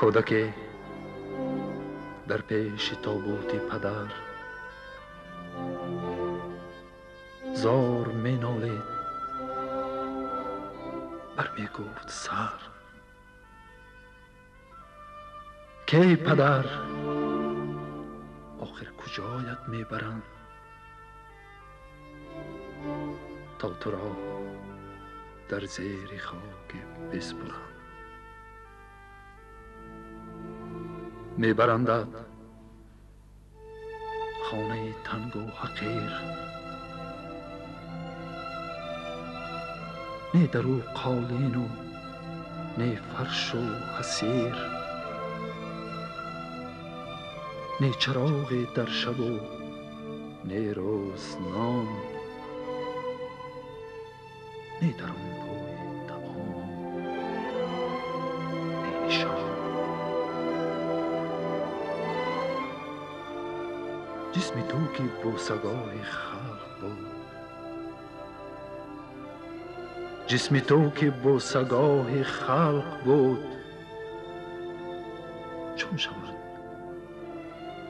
کودک در پیش تابوت پدر زار می نالید، بر می گفت سر کی پدر آخر کجایت می برند تا تو را در زیر خاک بسپرند. می برندت خانه تنگ و حقیر، نه در او قالین و نه فرش و حسیر، نه چراغ در شب و نه روزنام، نه در آن بوی طعام نه نشان. جسم تو که بوسگاه خلق بود، جسم تو که بوسگاه خلق بود، چون شود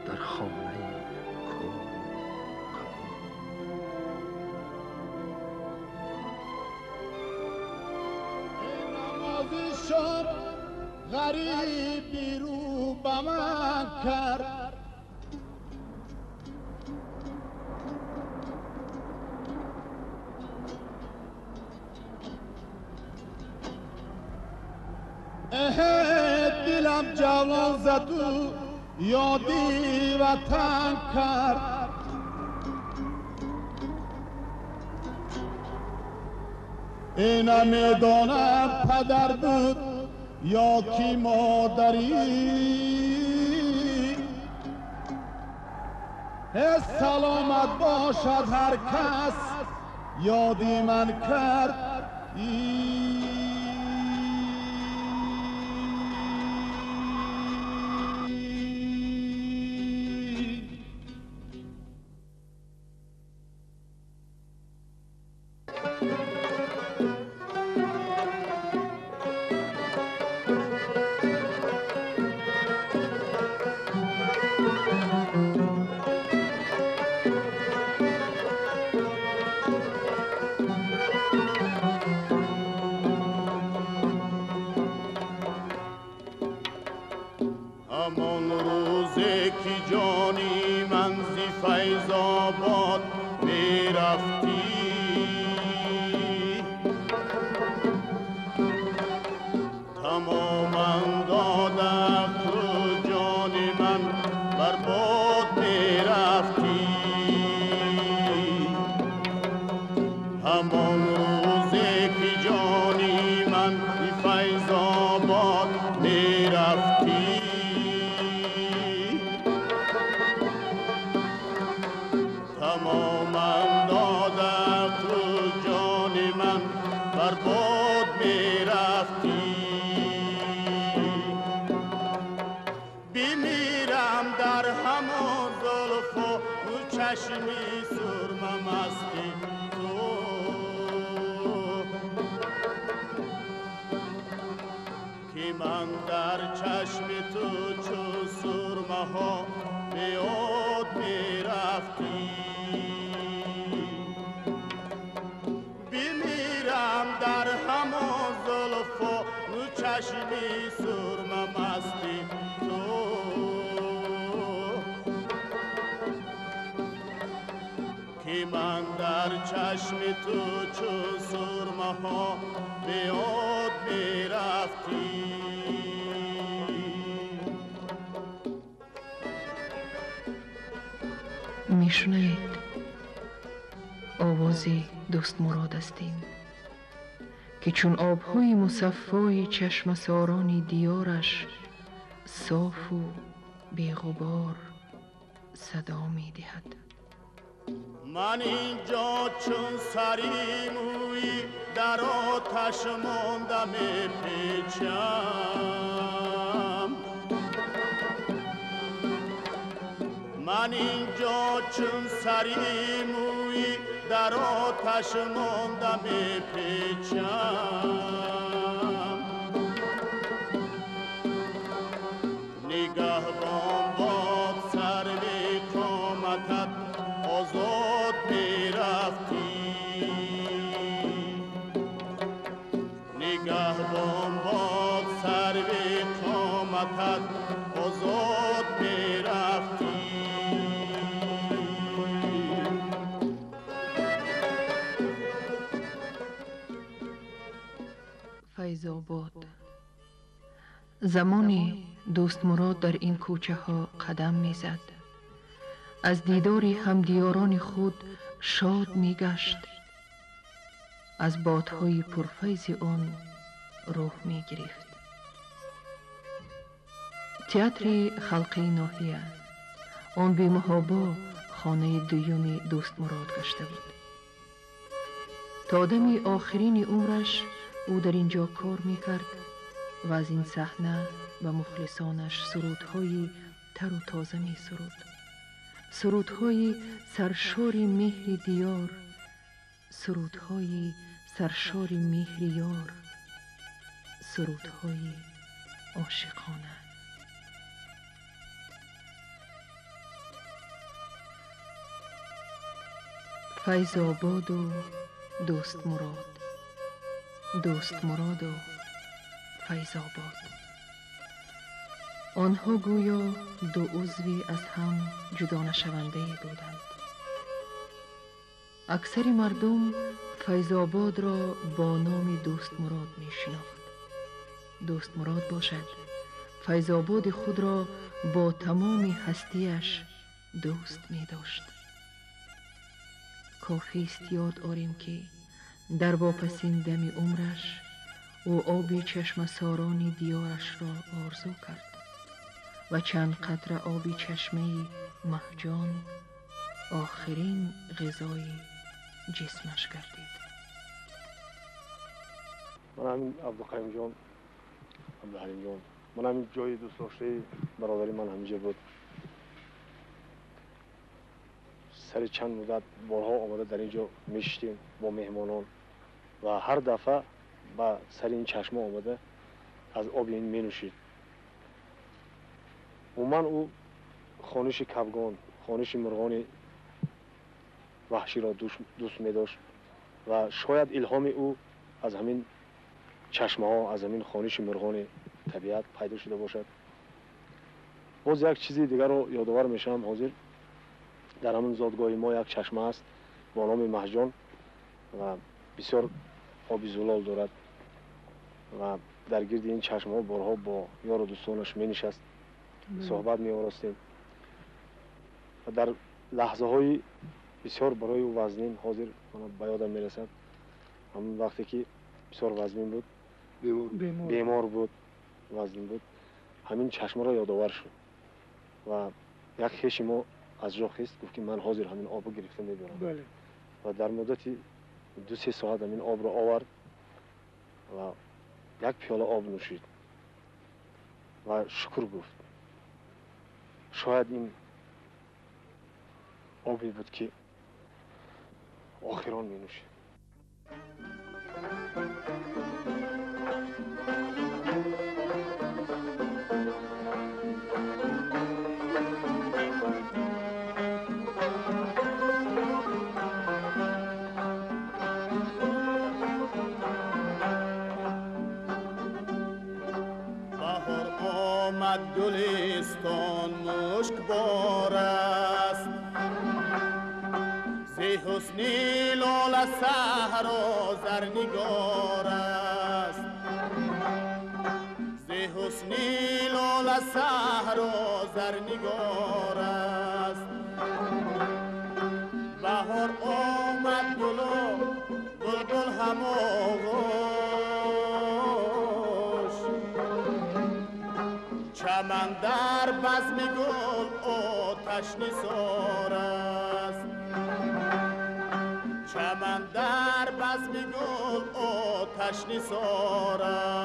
در خانه کوه نمازی شب غریبی رو به من کرد، دلم جوان زد و یادی وطن کرد. اینم میدانم پدر بود یا کی مادری، سلامت باشد هر کس یادی من کرد. همان روزی که جانی من زی فیض آباد می رفتی، تماما داده تو جانی من بر باد می رفتی. همان روزی که جانی من زی فیض آباد می رفتی، تماما داده تو جان من بر باد می رفتی. بمیرم در همان زلف و دو چشمی سرمه مستی تو، که من در چشم تو چو سرمه ها به یاد می رفتی. بمیرم در همان زلف و نو چشمی سرمه مستی تو، که من در چشم تو چو سرمه ها به یاد می رفتی. میشنوید آواز دوستمراد هستیم که چون آبهای مصفای چشم ساران دیارش صاف و بی‌غبار صدا می دهد. من اینجا چون سری مویی در آتش مانده می پیچم، من اینجا چون سری مویی در آتش مانده می پیچم. نگهبان باد سروی قامتت آزاد میرفتی نگهبان باد سروی قامتت آزاد میرفتی فیض‌آباد. زمانی دوستمراد در این کوچه ها قدم می زد. از دیدار همدیاران خود شاد می گشت. از بادهای پرفیض آن روح می گرفت. تئاتر خلقی ناحیه آن بی محابا خانه دوم دوستمراد گشته بود. تا دم آخرین عمرش او در اینجا کار می کرد و از این صحنه و مخلصانش سرودهای تر و تازه می سرود. سرودهای سرشار مهر دیار، سرودهای سرشار مهر یار، سرودهای عاشقانه. فیض‌آباد و دوستمراد، دوستمراد و فیض‌آباد. آنها گویا دو عضوی از هم جدا نشونده بودند. اکثر مردم فیض‌آباد را با نام دوستمراد می شناخت. دوستمراد باشد فیض‌آباد خود را با تمام هستیش دوست می داشت. کافی است یاد آریم که در واپسین دم عمرش او آب چشم ساران دیارش را آرزو کرد و چند قطره آب چشمه مهجان آخرین غذای جسمش گردید. من همین عبدالقیم جان، عبدالحلیم جان، من همین جای دوست داشته برادری من همینجا بود. سر چند مدت بارها آمده در اینجا میشتیم با مهمانان و هر دفعه با سر این چشمه آمده از آب این می نوشید. عموما او خانش کبگان، خانش مرغان وحشی را دوست می داشت و شاید الهام او از همین چشمه ها، از همین خانش مرغان طبیعت پیدا شده باشد. باز یک چیزی دیگر رو یادآور میشم. حاضر در همون زادگاه ما یک چشمه است با نام مهجان و بسیار آبی زلال دارد و در گرد این چشمه ها بارها با یار و دوستانش می نشست، صحبت می آراستیم و در لحظه های بسیار برای او وزنین حاضر به یادم می رسد. همون وقتی که بسیار وزنین بود، بیمار بود، وزنین بود، همین چشمه را یادآور شد و یک خویش ما از جا خیست، گفت که من حاضر همین آب گرفته میبرم و در مدتی 2-3 ساعت همین آب را آورد و یک پیاله آب نوشید و شکر گفت. شاید این آبی بود که آخران می نوشید. گلستان مشک بار است، زی حسنی لال صحرا زرنگار است، زی حسنی لال صحرا زرنگار است. بهار آمد گل و بلبل هم آغاز، چمن در بزم گل آتش نثار است، چمن در بزم گل آتش نثار است.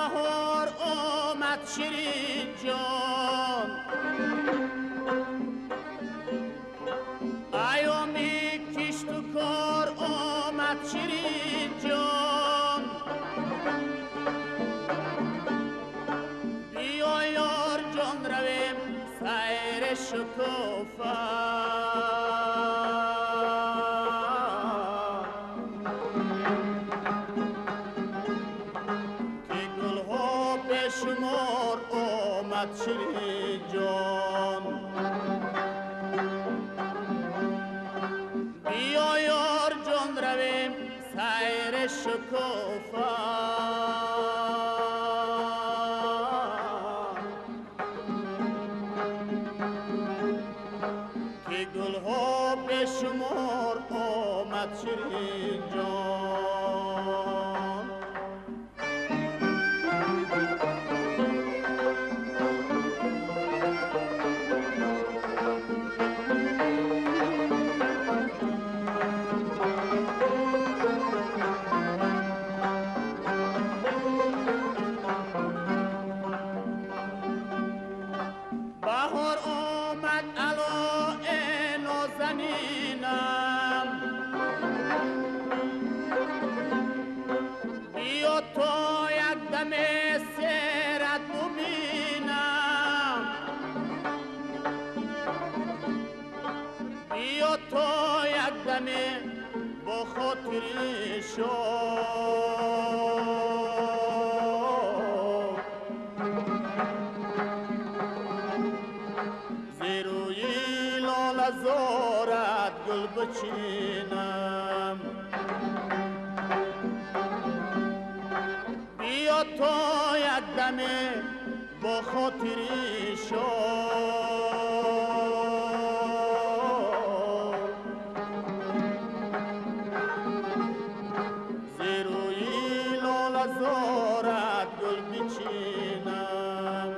بهار آمد شیرین جان ایامی کشت و کار آمد شیرین جان بیا یار جان رویم سیر شکوفه شمار آمد شیرین جان بیا یار جان رویم سیر شکوفه که گلها به شمار آمد شیرین جان با خاطری شاد زیروی لاله زارت گل بچینم بیا تا یک دمه با خاطری شاد زارت گل بچینم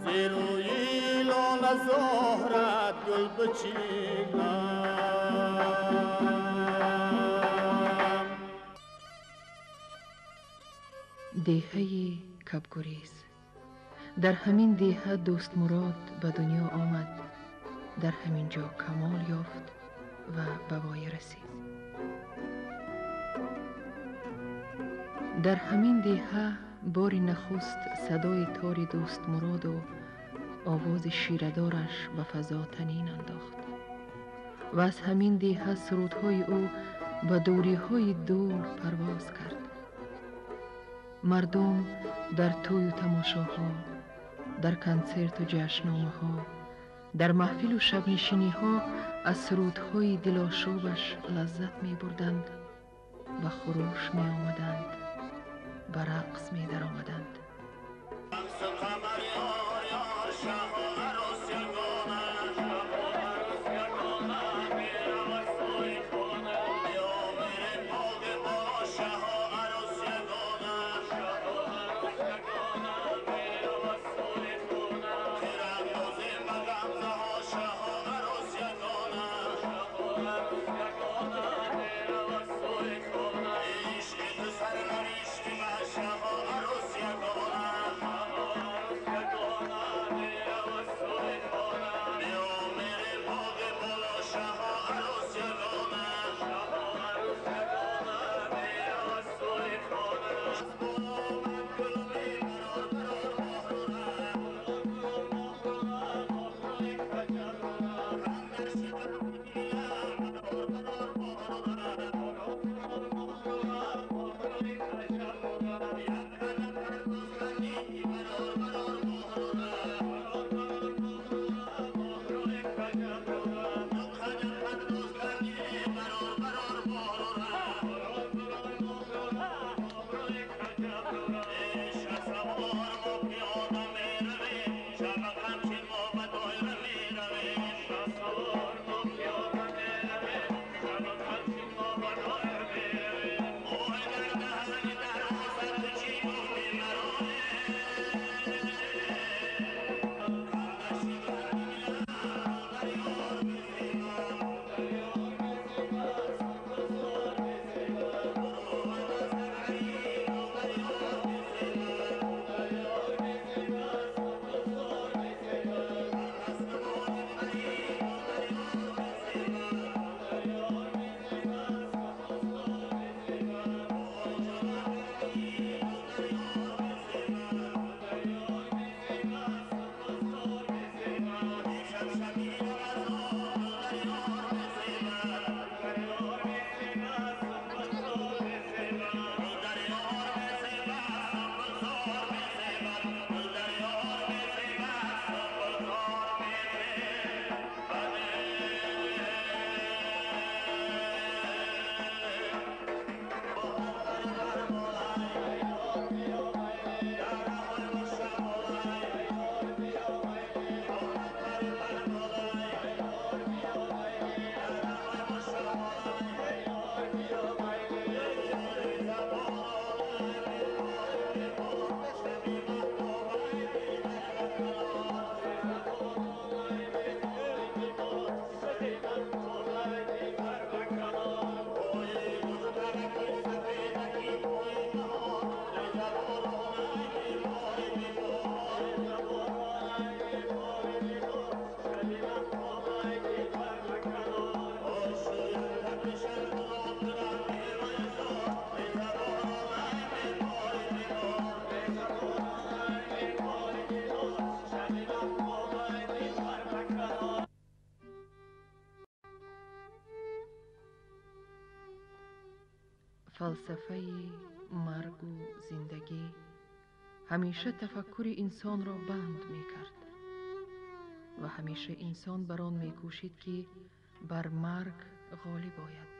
زیروی لاله زارت گل بچینم. دیهه کبگریز. در همین دیهه دوستمراد به دنیا آمد، در همین جا کمال یافت و به وای رسید. در همین دیهه بار نخست صدای تار دوستمراد و آواز شیردارش به فضا طنین انداخت و از همین دیهه سرودهای او به دوریهای دور پرواز کرد. مردم در توی و تماشاها، در کنسرت و جشنامه ها، در محفل و شبنشینی ها از سرودهای دلاشوبش لذت می بردند، به خروش می آمدند، به رقص می در آمدند. فلسفه مرگ و زندگی همیشه تفکر انسان را بند می کرد و همیشه انسان بر آن می کوشید که بر مرگ غالب آید،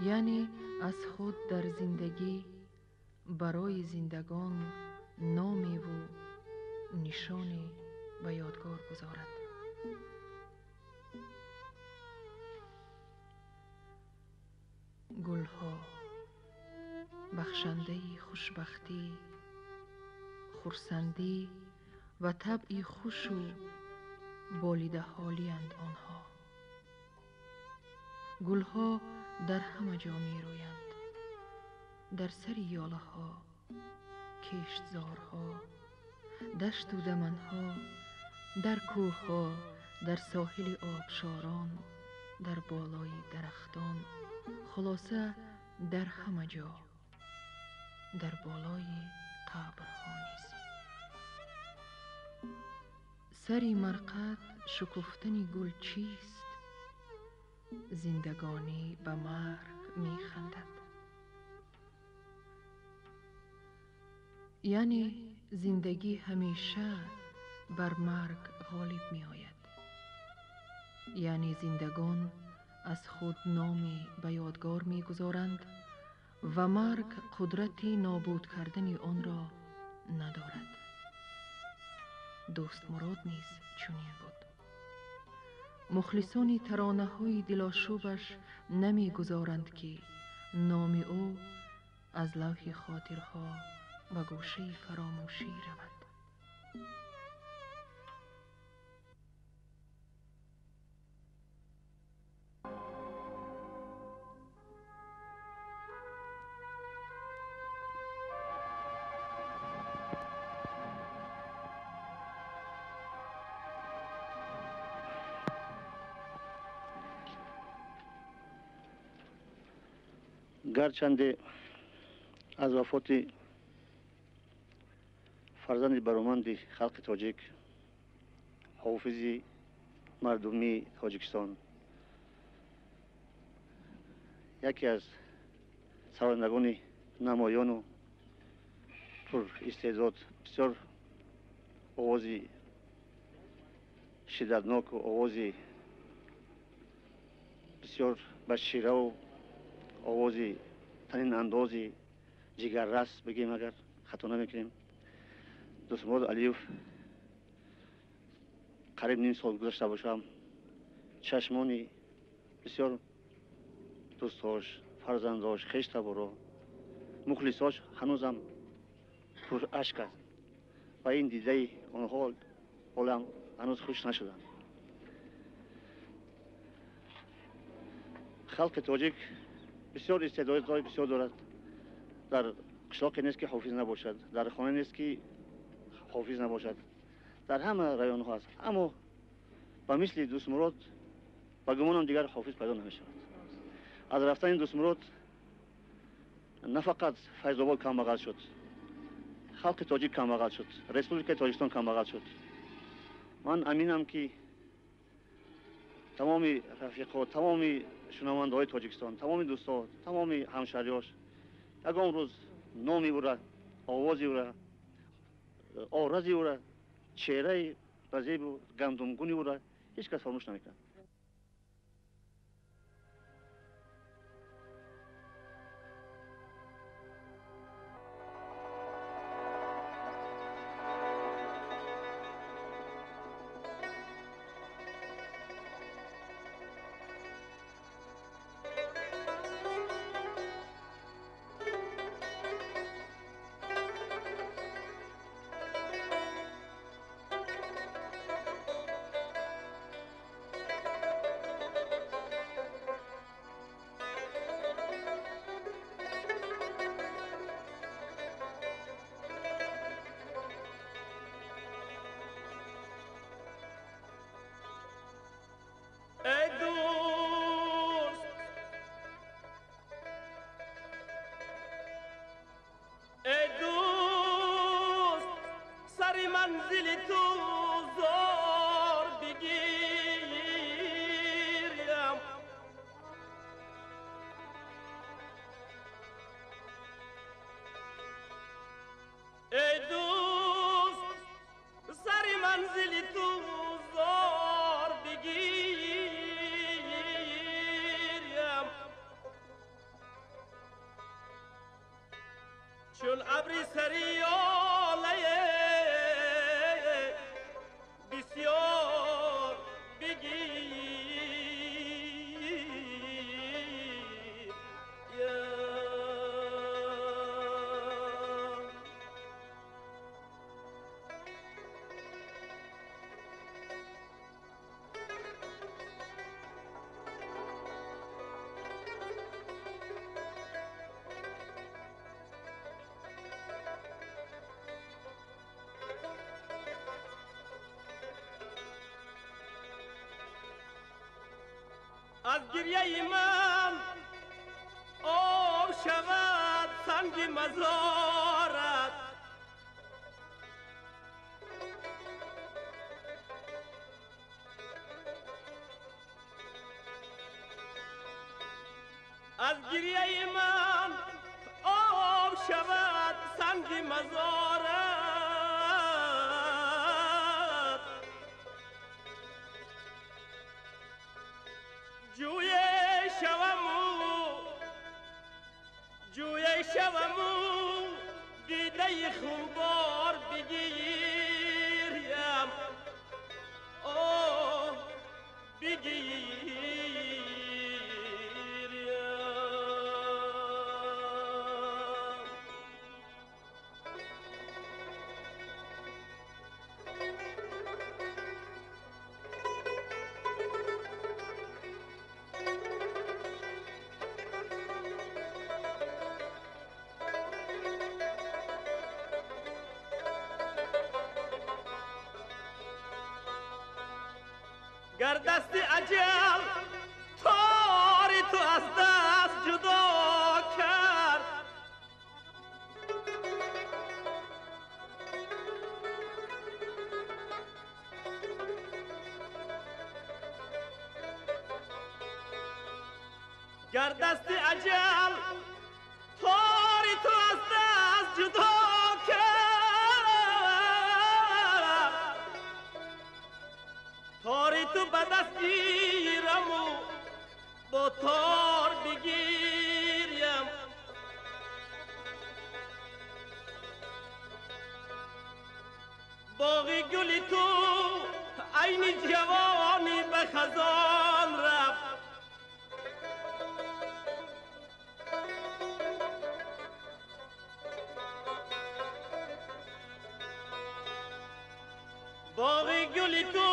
یعنی از خود در زندگی برای زندگان نامی و نشانی به یادگار گذارد. گلها بخشنده خوشبختی، خرسندی و طبع خوش و بالیده حالی اند آنها. گلها در همه جا می رویند، در سر یاله ها، کشتزارها، دشت و دمنها، در کوه ها، در ساحل آبشاران، در بالای درختان، خلاصه در همه جا، در بالای قبرها نیز. سری مرقد شکفتن گل چیست؟ زندگانی به مرگ می خندد. یعنی زندگی همیشه بر مرگ غالب می آید. یعنی زندگان از خود نامی به یادگار می گذارند و مرگ قدرت نابود کردن آن را ندارد. دوستمراد نیز چنین بود. مخلصان ترانه های دلاشوبش نمی گذارند که نام او از لوح خاطرها و گوشه فراموشی رود. گرچند از وفات فرزند برومند خلق تاجیک، حافظ مردمی تاجیکستان، یکی از سرایندگان نمایان و پر استعداد، بسیار آواز شدتناک و آواز بسیار بشیره و آواز تنین انداز جگررس بگیم اگر خطا نمیکنیم، دӯستمурод алиев قریب نیم سال گذشته باشم چشمانی بسیار دوستاش، فرزنداش، خویش تبارا، مخلصاش هنوزم پر اشک است و این دیده آنها حالا هنوز خوش نشدند. خلق تاجیک بسیار استعدادهای بسیار دارد. در قشلاقی نیست که حافظ نباشد، در خانه نیست که حافظ نباشد، در همه رایون ها است. اما با مثل دوستمراد با گمانم دیگر حافظ پیدا نمیشود. از رفتن این دوستمراد نه فقط فیض آباد کمبغل شد، خلق تاجیک کمبغل شد، ریسپوبلیک تاجیکستان کمبغل شد. من امینم که تمام رفیقا، تمام شنونده‌های تاجیکستان، تمام دوستان، تمام همشهریاش یگان روز نامی او را، آوازی او را، آرزی او را، چهره رزیب و گندمگونی او را هیچ کس فراموش نمیکند. ابری سریاله بسیار بگیر از گریه من آب شود سنگ مزارت از گریه من آب شود سنگ مزارت جوی شومو دیده خونبار بگیریم آه بگیریم گر دست اجل تاری تو از دست جدا کرد گر دست اجل تاری تو از دست جدا تاری تو به دست گیرم و با تار بگیریم باغی گلی تو عین جوانی به خزان رفت باغی گلی تو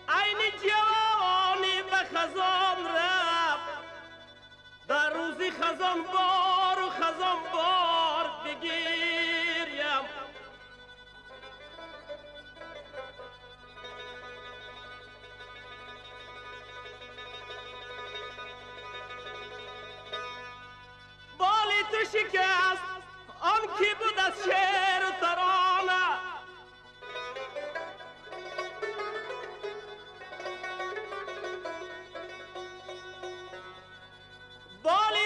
عین جوانی به خزان رفت در روزی خزان بار و خزان بار بگیریم بالی تو شکست آن کی بود از شعر و ترانه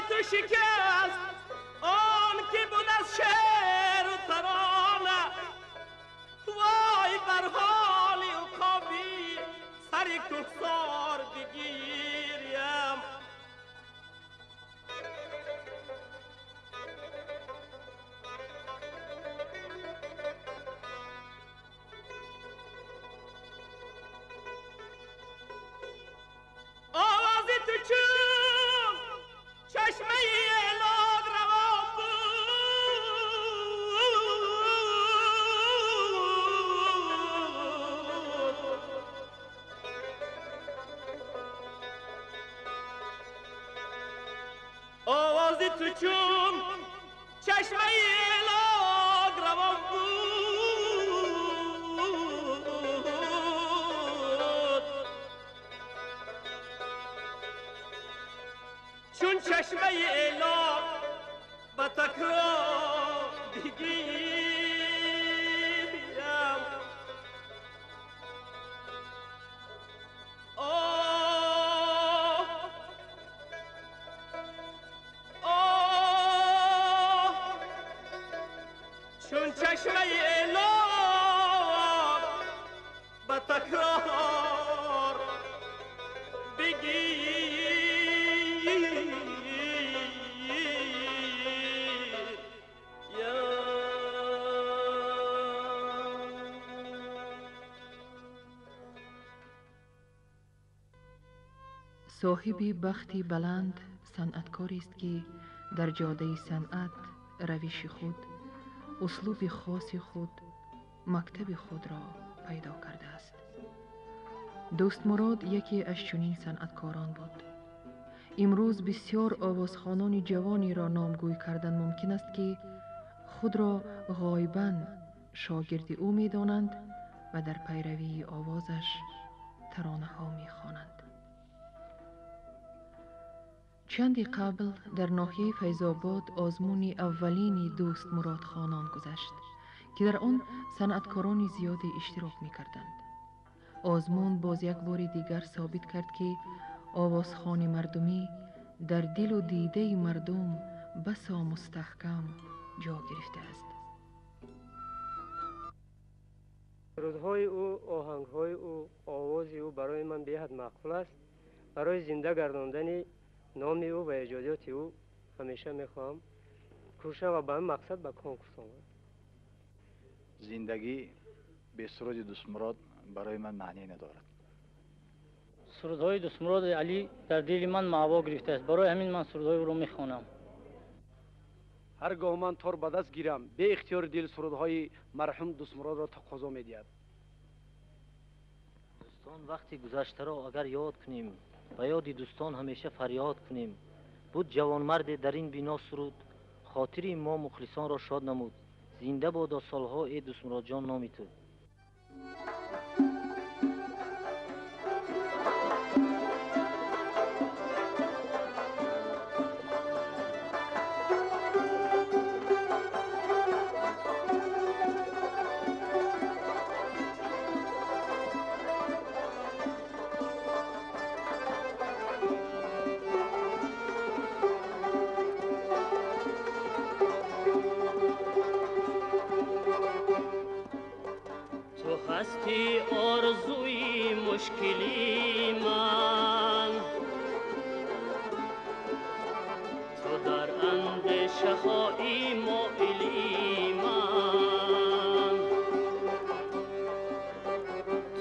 تو شکست آن که بود از شعر و ترانه وای بر حالی و خوابی سر کهسار بگیریم آوازی تو چون چشمه الهی روان بود آوازی تو چون چشمه الهی روان بود چون چشمه الهی به تکرار بگیرم آه آه چون چشمه الهی به تکرار بگیرم صاحب بختی بلند صنعتکاری است که در جاده صنعت روش خود، اسلوب خاص خود، مکتب خود را پیدا کرده است. دوستمراد یکی از چنین صنعتکاران بود. امروز بسیار آوازخوانان جوانی را نامگوی کردن ممکن است که خود را غایباً شاگرد او می دانند و در پیروی آوازش ترانه ها می خوانند. چندی قبل در ناحیه فیض‌آباد آزمون اولین دوستمراد خانان گذشت که در آن صنعتکاران زیادی اشتراک می کردند. آزمون باز یک بار دیگر ثابت کرد که آوازخوان مردمی در دل و دیده مردم بسا مستحکم جا گرفته است. سرودهای او، آهنگهای او، آواز او برای من بی‌حد مقبول است. برای زنده گرداندن نام او و ایجادات او همیشه میخواهم کوشم و به این مقصد به کنکورس آمدم. زندگی به سرود دوستمراد برای من معنی ندارد. سرودهای دوستمراد علی در دل من معوا گرفته است. برای همین من سرودهای او را میخوانم. هرگاه من تار به دست گیرم به اختیار دل سرودهای مرحوم دوستمراد را تقاضا می‌دهد. دوستان وقتی گذشته را اگر یاد کنیم و یاد دوستان همیشه فریاد کنیم. بود جوانمرد در این بنا سرود، خاطر ما مخلصان را شاد نمود. زنده باد سالها ای دوستمراد جان نامی تو. هستی آرزوی مشکلی من، تو در اندیشه های مایلی من،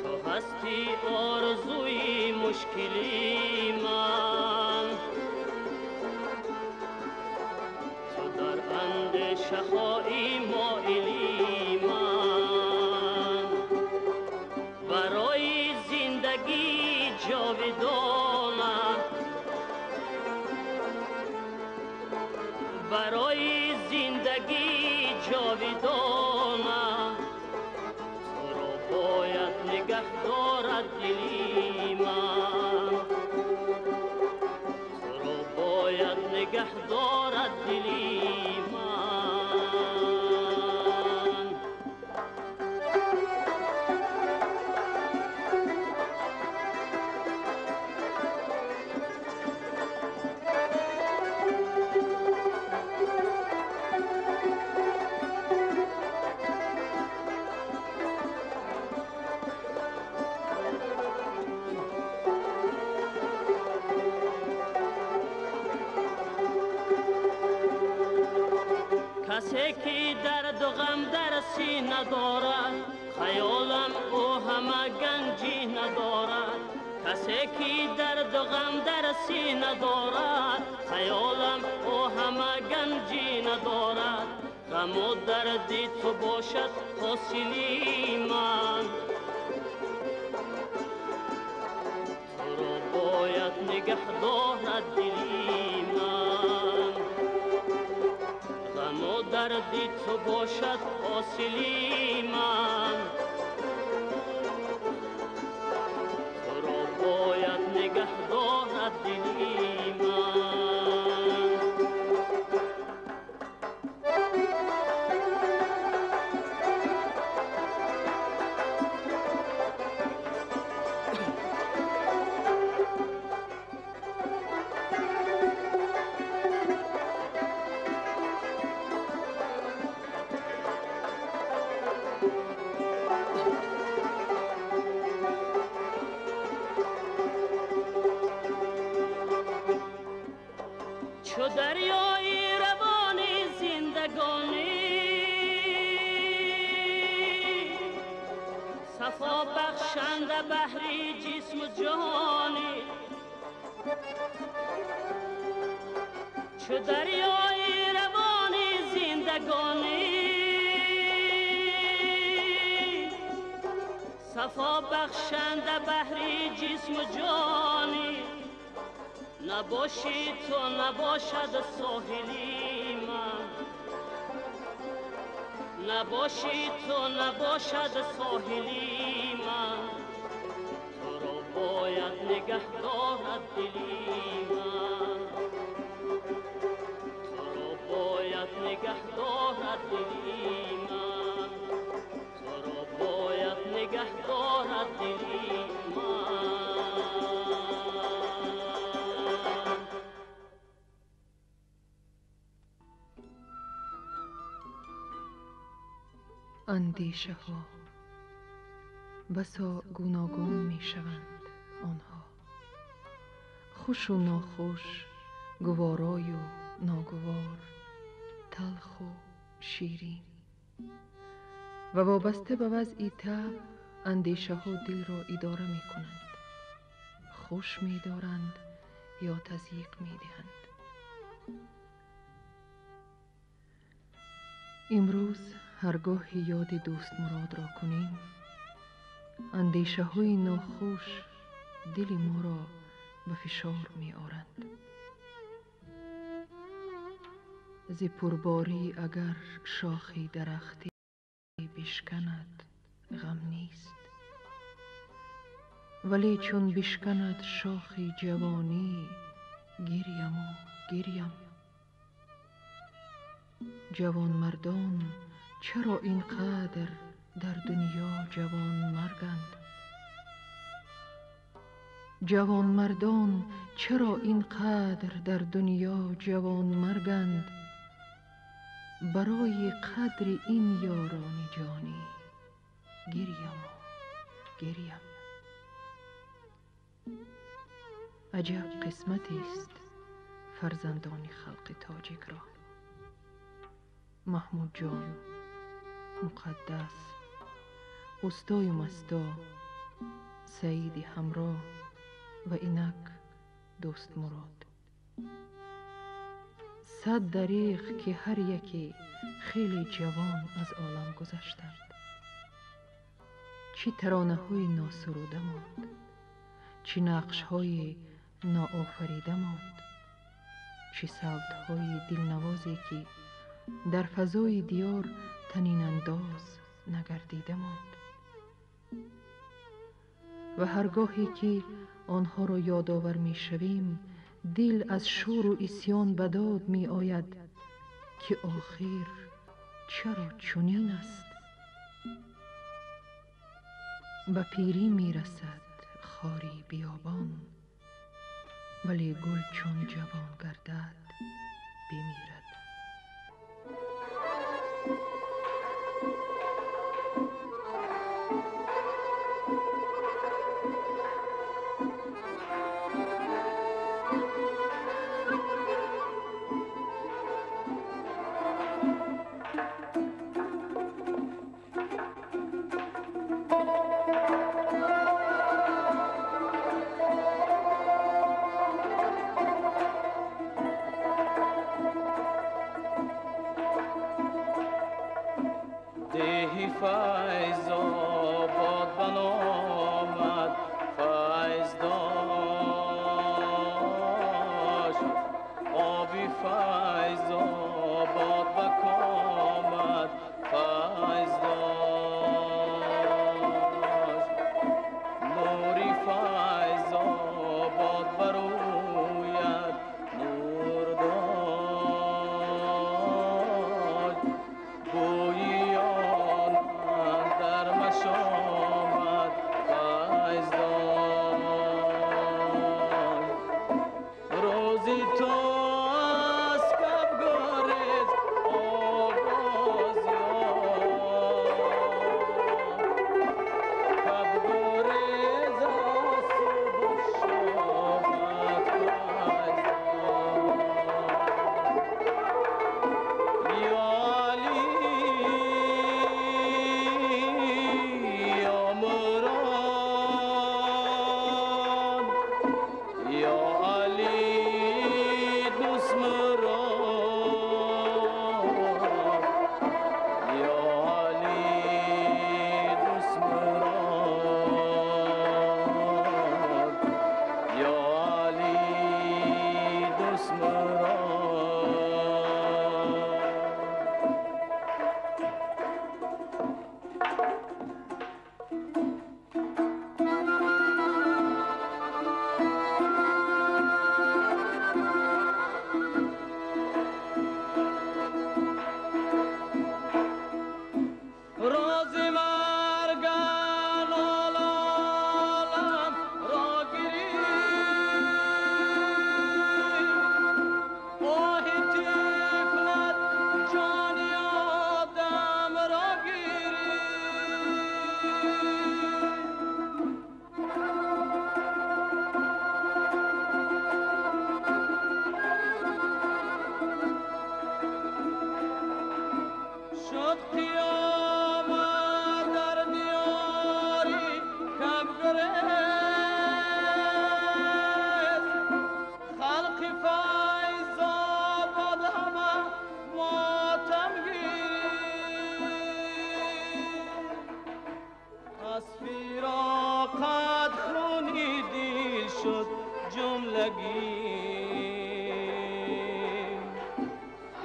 تو هستی آرزوی مشکلی من، تو در اندیشه های مایلی من. برای زندگی جاودانه، برای زندگی جاودانه، تو را باید نگه دارد دلی من، تو را باید نگه دارد دلی من. کسی که درد و غم در سینه دارد، خیالم او همه گنجی ندارد. کسی که درد و غم در سینه دارد، خیالم او همه گنجی ندارد. غم و دردی تو باشد حاصلی من، تو را باید نگه دارد دلی من. غم و دردی تو باشد حاصلی من، تو را باید نگه دارد دلی من. چو دریای روان زندگانی، صفا بخشنده بحری جسم و جانی. چو دریای روانی زندگانی صفا بخشنده بحری جسم و جانی نباشی تو نباشد ساحلی من نباشی تو نباشد ساحلی من تو را باید نگه دارد دلی من تو را باید نگه دارد دلی من تو را باید نگه دارد دلی من اندیشه ها بسا گوناگون می شوند آنها، خوش و ناخوش، گوارای و ناگوار، تلخ و شیرین و وابسته به وضع طبع اندیشه ها دل را اداره می کنند، خوش می دارند یا تضییق می دهند. امروز هرگاه یاد دوستمراد را کنیم اندیشه های ناخوش دل ما را به فشار می آرند. ز پرباری اگر شاخی درختی بشکند غم نیست، ولی چون بشکند شاخی جوانی گریم و گریم. جوان مردان چرا اینقدر در دنیا جوان مرگند؟ جوان مردان چرا اینقدر در دنیا جوان مرگند؟ برای قدر این یاران جانی گریم و گریم. عجب قسمتی است فرزندان خلق تاجیک را. محمود جان، مقدس، استای مستا، سعید همراه و اینک دوستمراد. 100 دریغ که هر یکی خیلی جوان از عالم گذشتند. چه ترانه های ناسروده ماند، چه نقش های ناآفریده ماند، چه صوت های دلنوازی که در فضای دیار تنین انداز نگردیده ماند. و هرگاهی که آنها را یادآور می شویم دل از شور و عصیان به داد می آید که آخر چرا چنین است؟ به پیری می رسد خاری بیابان، ولی گل چون جوان گردد بمیرد.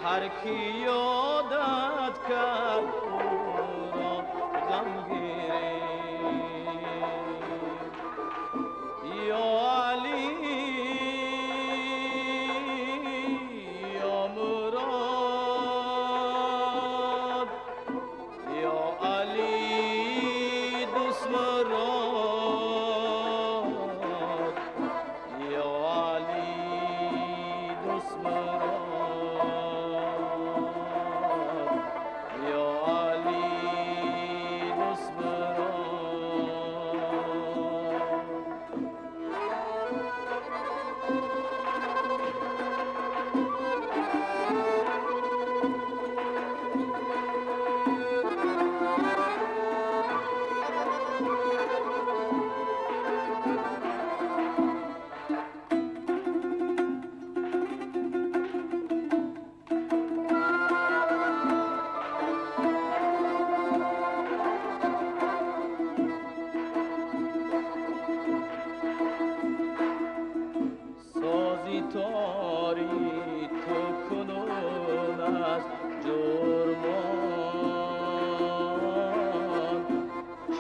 هر کی یادت کرد او را غمگین یا علی یا مراد یا علی دӯستمурод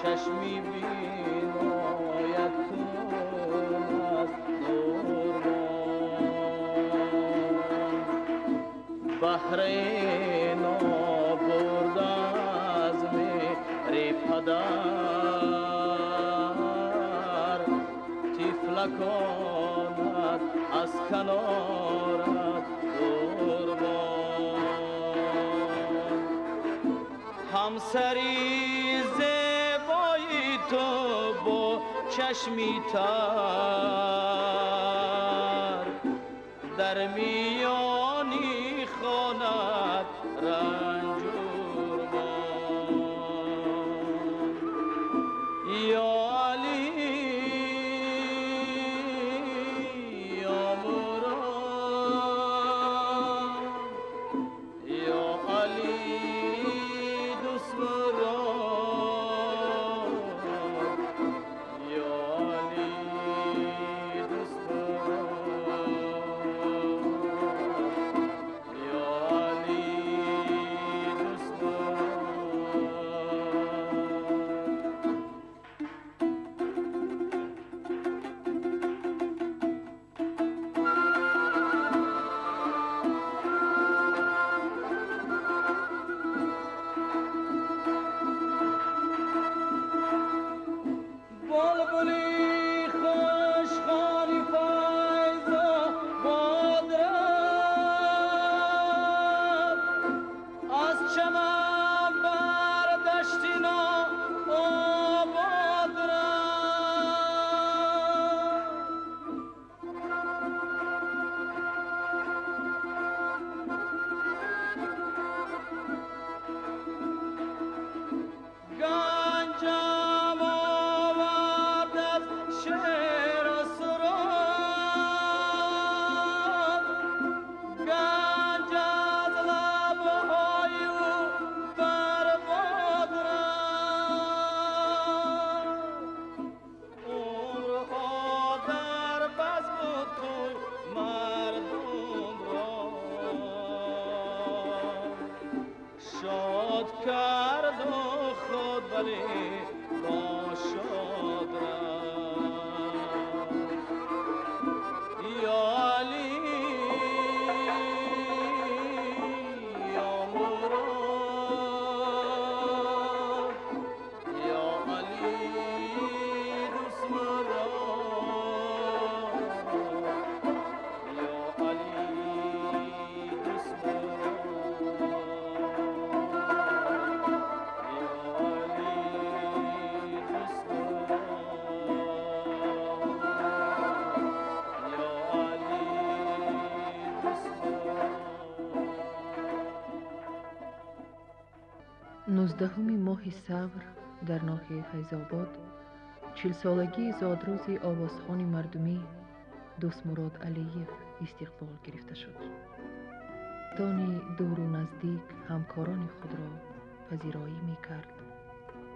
چشمی بینایت کن از نورمان بهره نابرد از مهر پدر طفلکانت از کنارت قربان همسری زیبایی تو با چشمی تر در میانی خانت رنجور مان یا علی یا مراد یا علی دӯستمурод یا علی دӯستمурод یا علی دӯستمурод 19 ماه صبر در ناحیه فیض‌آباد 40 سالگی زادروز آوازخوان مردمی دۆستمورод علییف استقبال گرفته شد. دانی دور و نزدیک همکاران خود را پذیرایی می کرد،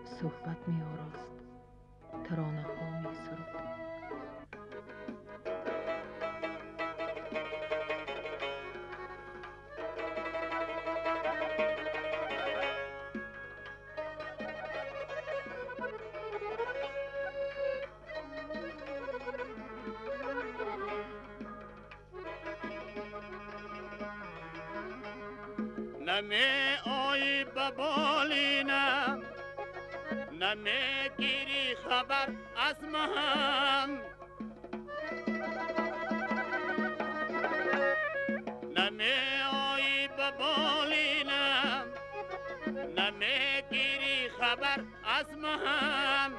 صحبت می آراست، ترانه ها می سرود. نمی آیی به بالینم، نمی گیری خبر از من، نمی آیی به بالینم، نمی گیری خبر از من.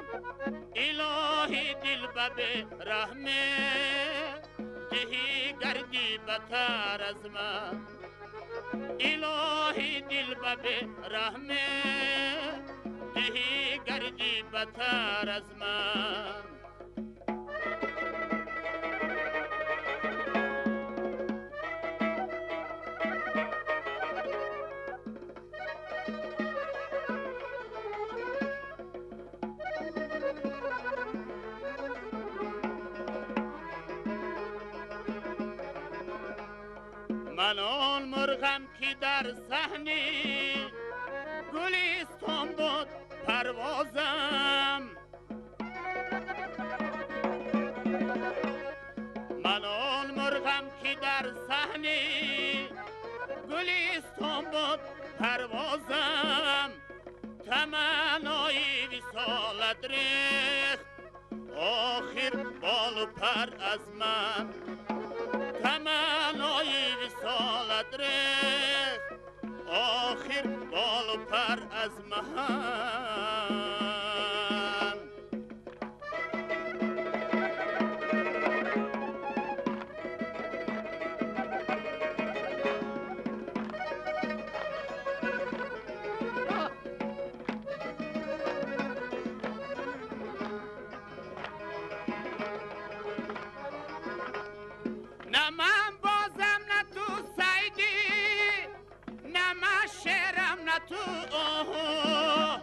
الهی دل به رحمه دهی گردی بتر از من. الهی دل به رحمه دهی گردی بتر از من. من آن مرغم که در صحنی گلستان بود پروازم، من آن مرغم که در صحنی گلستان بود پروازم. تمنای وصالت ریخت آخر بال و پر از من. تمنای وصالت ریخت آخر بال و پر از من. نه من بازم نه تو سیدی، نه من شعرم نه تو آهو.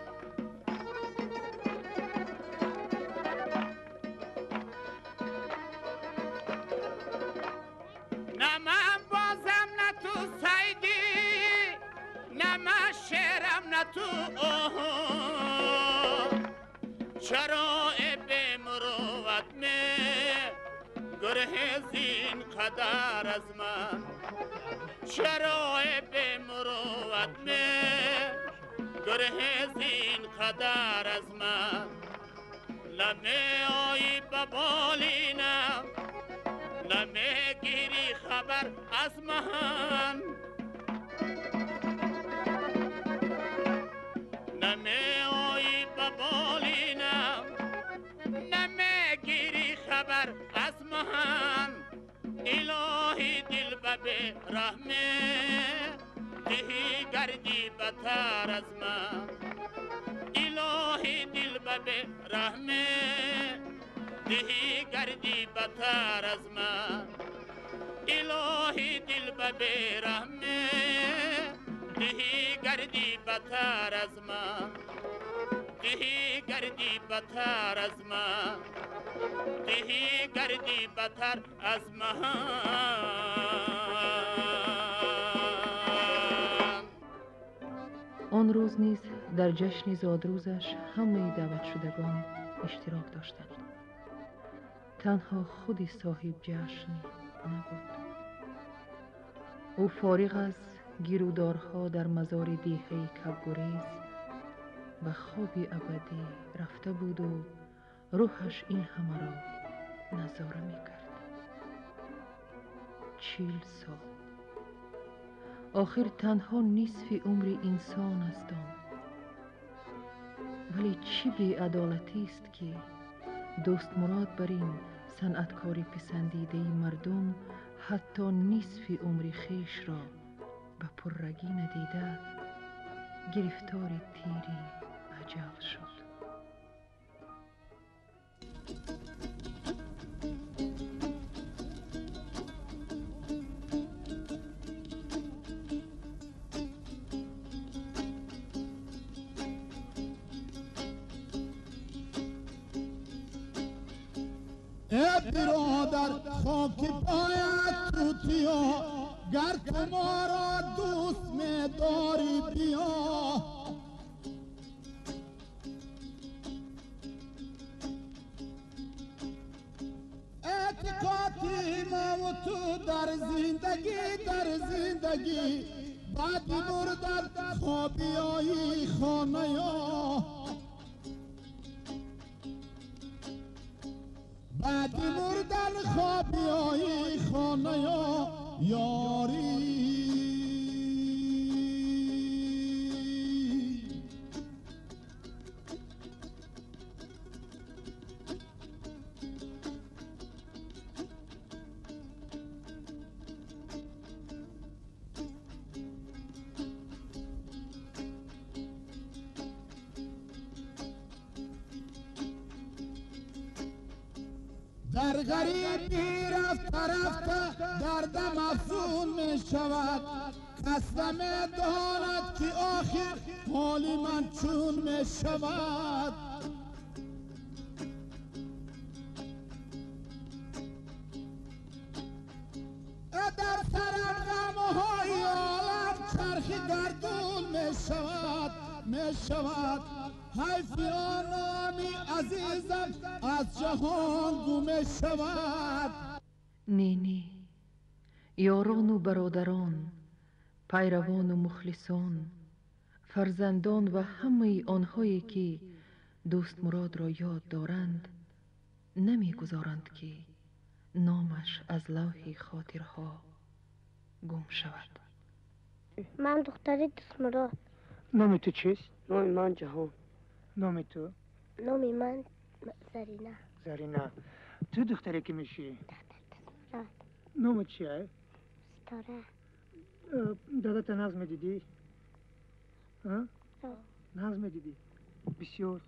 نه من بازم نه تو سیدی، نه من شعرم نه تو آهو. چرا به مروت می گره زین قدر از من. چرا به مروت می گره زین قدر از من. نمی آیی به بالینم، نمی گیری خبر از من. نمی آیی به بالینم، نمی گیری خبر از من. الهی دل به رحمه دهی گردی بتر از من. الهی دل به رحمه دهی گردی بتر از من. الهی دل به رحمه دهی گردی بتر از من. دهی گردی بتر از من. دهی گردی بتر از من. آن روز نیز در جشن زادروزش همه دعوت شدگان اشتراک داشتند. تنها خود صاحب جشن نبود. او فارغ از گیرودارها در مزار دیهه کبگریز به خوابی ابدی رفته بود و روحش این همه را نظاره می کرد. 40 سال آخر تنها نصف عمر انسان است آن. ولی چه بی‌عدالتی است که دۆستمورод بر این صنعتکاری پسندیده مردم حتی نصف عمر خیش را به پررگی ندیده گرفتار تیری اجل شد. برادر خاک پایت توتیا گر تو ما را دوست می داری بیا اعتقادی ما و تو در زندگی بعدی مردن خوابیایی خانه یا بعدی مردن خوابیایی خانه یا یاری در غریبی رفته دردم افزون می شود کس نمی داند که آخر حالی من چون می شود در سرم غمهای عالم چرخی گردون می شود حیفی نامی عزیزم از جهان گم شود. نی یاران و برادران، پیروان و مخلصان، فرزندان و همه آنهایی که دوستمراد را یاد دارند نمیگذارند که نامش از لوح خاطرها گم شود. من دختر دوستمراد. نام تو چیست؟ نام من جهان. نام تو؟ نام من زرینه. تو دختری که میشی؟ دختر نام چیه؟ ستاره. دادت نظم دیدی؟ نظم دیدی؟ بسیار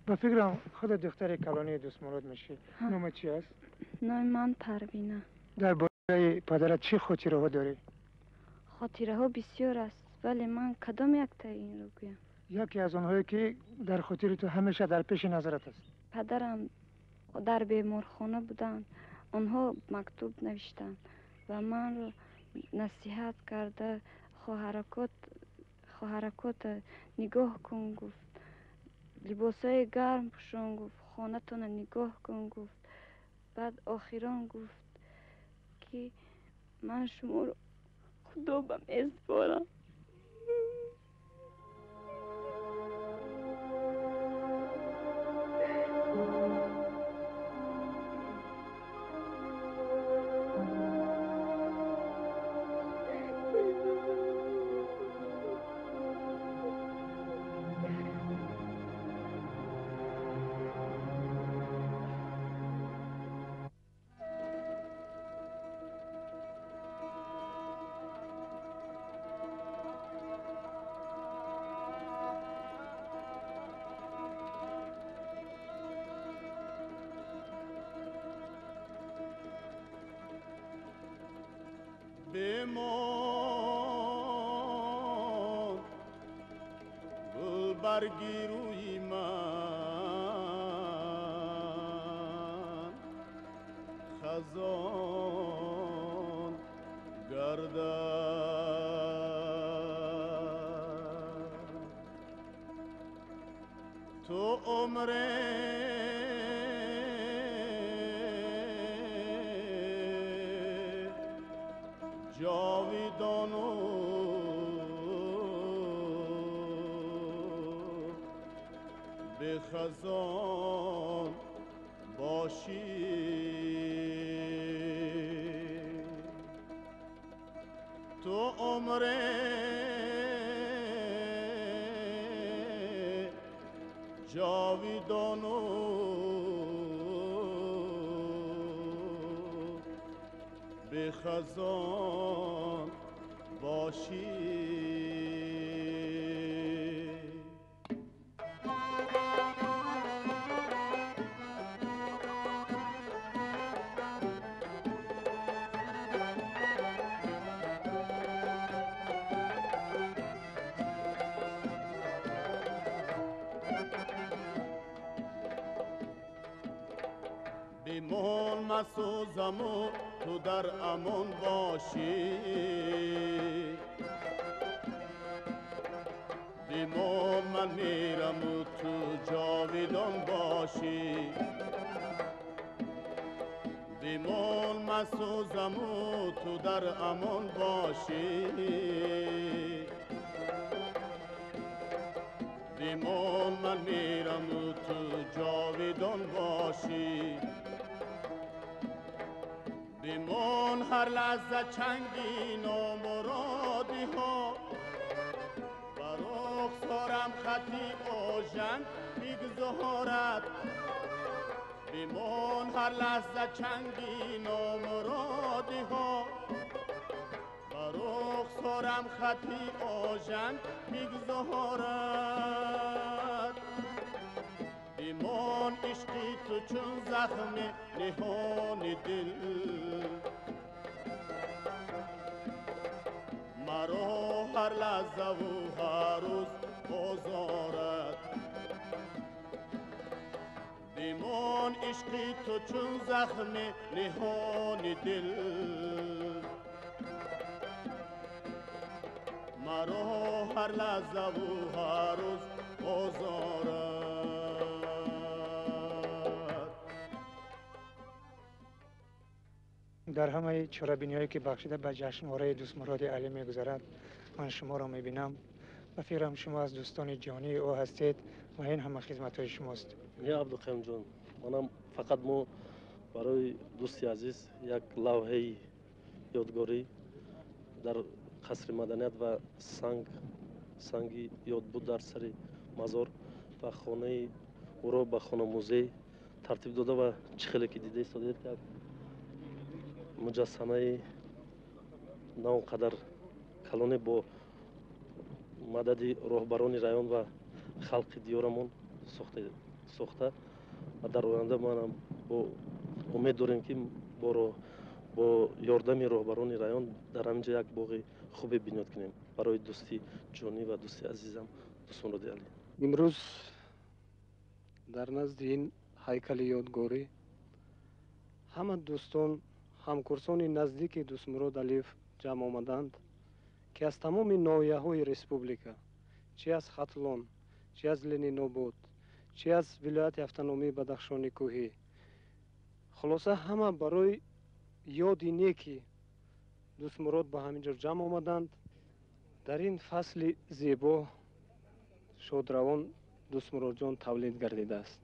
با فکرم خود دختر کلانی دوستمراد میشی. نام چی است؟ نام من پروینه. در باره پدرت چی خاطره ها داری؟ خاطره ها بسیار است ولی من کدام یک تا این رو گویم؟ یکی از آنهایی که در خاطر تو همیشه در پیش نظرت است. پدرم در بیمارخانه بودند، آنها مکتوب نوشتند و من رو نصیحت کرده خواهرکات نگاه کن گفت، لباسای گرم پوشان گفت، خانه تون نگاه کن گفت، بعد آخران گفت که من شما رو خدا به میسپارم. بمان گل برگی روی من خزان گردد تو عمره جاویدانو به خزان باشی تو عمره جاویدانو به خزان باشی بمان مسوزم و تو در امان باشی بمان من میرم و تو جاویدان باشی بمان مسوزم و تو در امان باشی بمان من میرم و تو جاویدان باشی بمان هر لحظه چنگین و مرادی ها بر رخسارم خطی آژن میگذارد بمان هر لحظه چنگین و مرادی ها بر رخسارم خطی آژن میگذارد بمان عشقی تو چون زخم نهان دل مرا هر لحظه و هر روز آزارد بمان عشقی تو چون زخم نهان دل مرا هر لحظه و هر روز آزارد. در همه چرابینی‌هایی که بخشیده به جشنواره دوستمراد علی می‌گذرد من شما را می‌بینم و فکرم شما از دوستان جانی او هستید و این همه خدمت‌های شماست. نه عبدالقیوم جان، منم فقط ما برای دوستی عزیز یک لوحه یادگاری در قصر مدنیت و سنگ یادبود در سر مزار و خانه او را به خانه موزه ترتیب داده و چخیلی که دیده ایستادید یک مجسمه نو قدر کلانه با مدد راهبران رایون و خلق دیارمون ساخته و در آینده ما با امید داریم که با یاردم راهبران رایون در همینجا یک باغ خوب بنیاد کنیم برای دوستی جانی و دوستی عزیزم دوستمراد علی. امروز در نزد این هیکل یادگاری همه دوستان همکورسان نزدیک دوستمراد علی جمع آمدند که از تمام ناحیه‌های ریسپوبلیکا، چه از خطلان، چه از لنین‌آباد، چه از ولایت автономии بدخشان کوهی، خلاصه همه برای یاد نیکی دوستمراد به همینجا جمع آمدند. در این فصل زیبا شادروان دوستمراد جان تولید گردیده است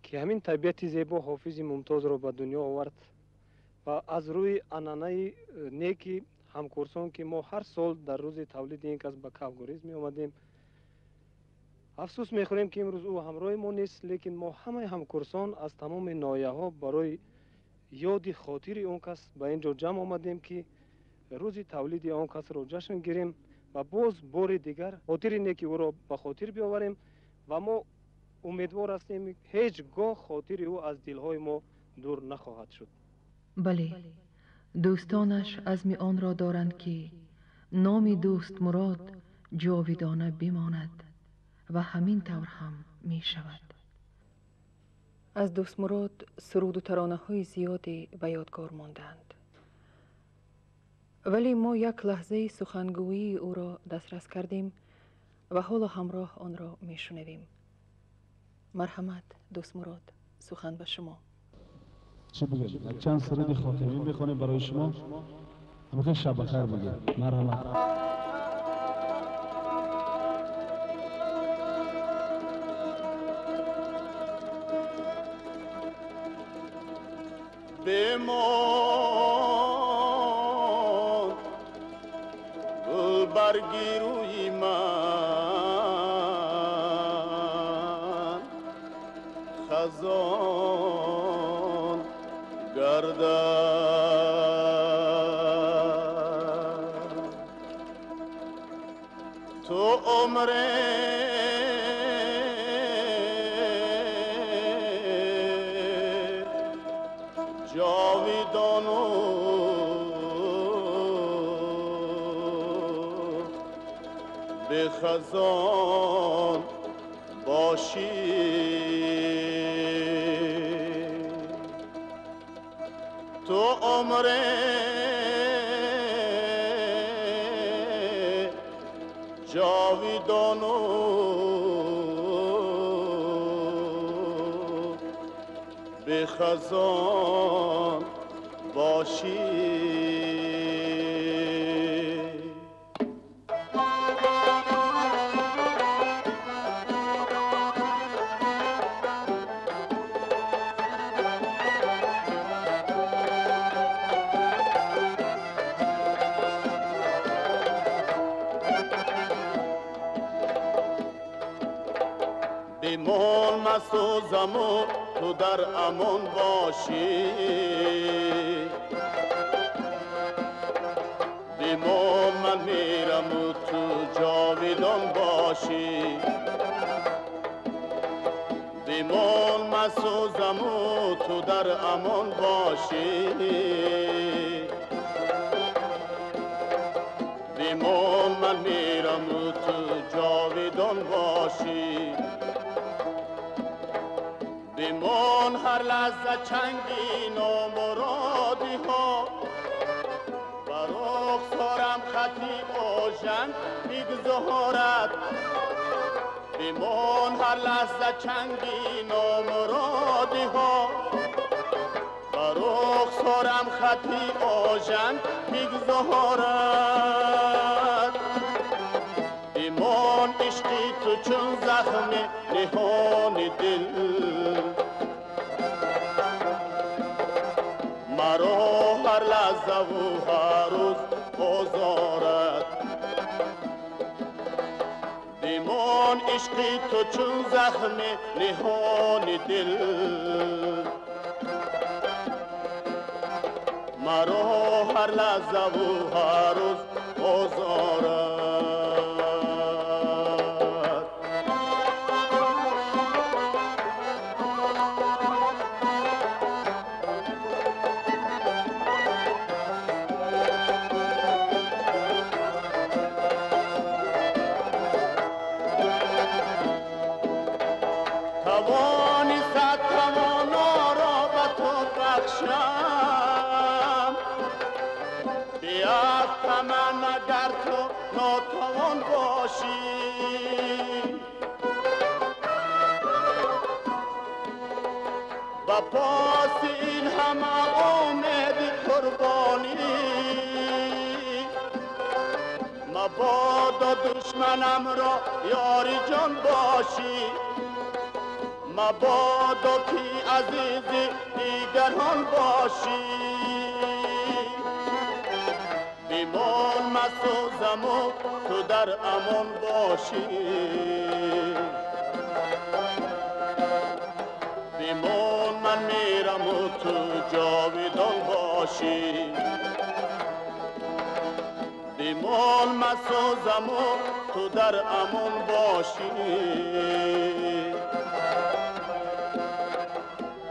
که همین طبیعت زیبا حافظ ممتاز را به دنیا آورد و از روی عنعنه نیکی همکورسان که ما هر سال در روز تولید این کس به کفگوریز می آمدیم افسوس میخوریم که امروز او همراه ما نیست، لیکن ما همه همکورسان از تمام ناحیه ها برای یاد خاطر اون کس به اینجا جمع آمدیم که روز تولید اون کس را جشن گیریم و باز بار دیگر خاطر نیکی او را به خاطر بیاوریم و ما امیدوار هستیم هیچگاه خاطر او از دلهای ما دور نخواهد شد. بله، دوستانش عزم آن را دارند که نام دوست مراد جاویدانه بماند و همین طور هم می شود. از دوست مراد سرود و ترانه های زیادی به یادگار ماندند، ولی ما یک لحظه سخنگویی او را دسترس کردیم و حالا همراه آن را می شنویم. مرحمت دوست مراد، سخن به شما. چی بگم؟ چند سرود خاطری بخونیم برای شما. همه شب بخیر بگیم. مرحمت. بمان گل برگی روی من خزان گردد تو عمره جاویدانو به خزان باشی عمره جاویدانو به خزان باشی. بیمان مسوزم و تو در امان باشی، بیمان من میرم و تو جاویدان باشی. بیمان مسوزم و تو در امان باشی، بیمان من میرم و تو جاویدان باشی. بیمان هر لحظه چنگین و مرادی ها، بر رخسارم خطی آژن میگذارد. بیمان هر لحظه چنگین و مرادی ها، بر رخسارم خطی آژن میگذارد. بیمان عشقی تو چون زخم نهان دل، مرا هر لحظه و هر روز آزارد. بیمان عشقی تو چون زخم نهان دل، مرا هر لحظه و هر روز آزارد. توانی صد توانا را به تو بخشم، بیفت من اگر تو ناتوان باشی. و پاس این همه امید قربانی، مبادا دشمنم را یاری جان باشی. مبادا کی عزیزی دیگران باشی. بیمان مسوزم و تو در امان باشی. بیمان من میرم و تو جاویدان باشی. بیمان مسوزم و تو در امان باشی.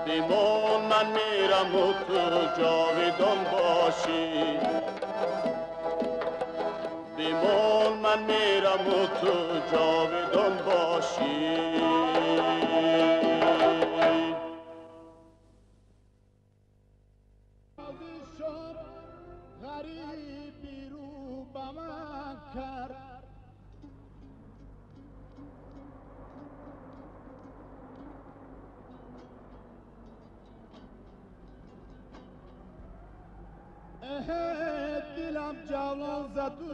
بیمان من میرم و تو جاویدان باشی. بیمان من میرم و تو جاویدان باشی. غریبی رو به من کرد، دلم جوان زد و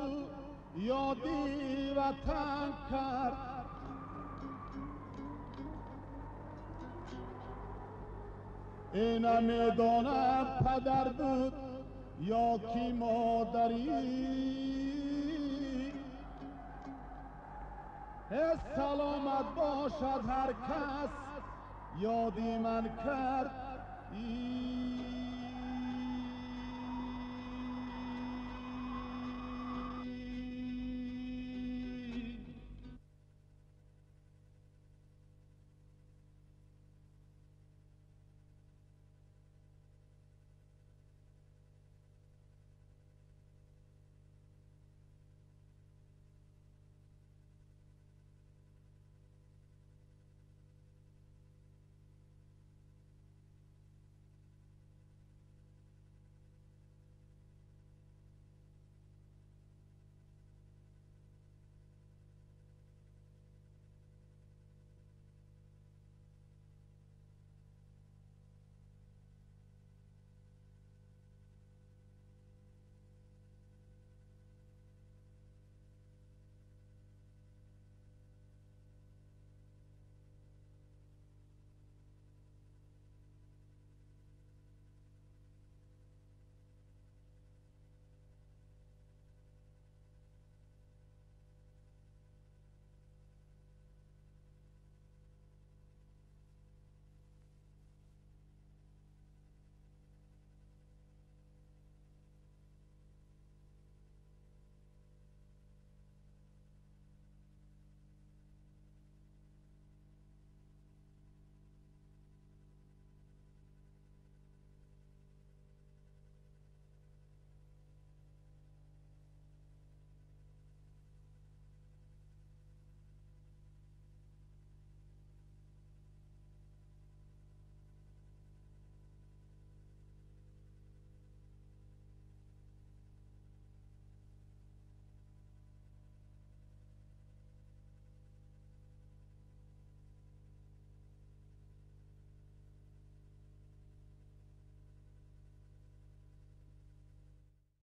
یادی وطن کرد. اینم میدانم پدر بود یا کی مادری. سلامت باشد هر کس یادی من کرد.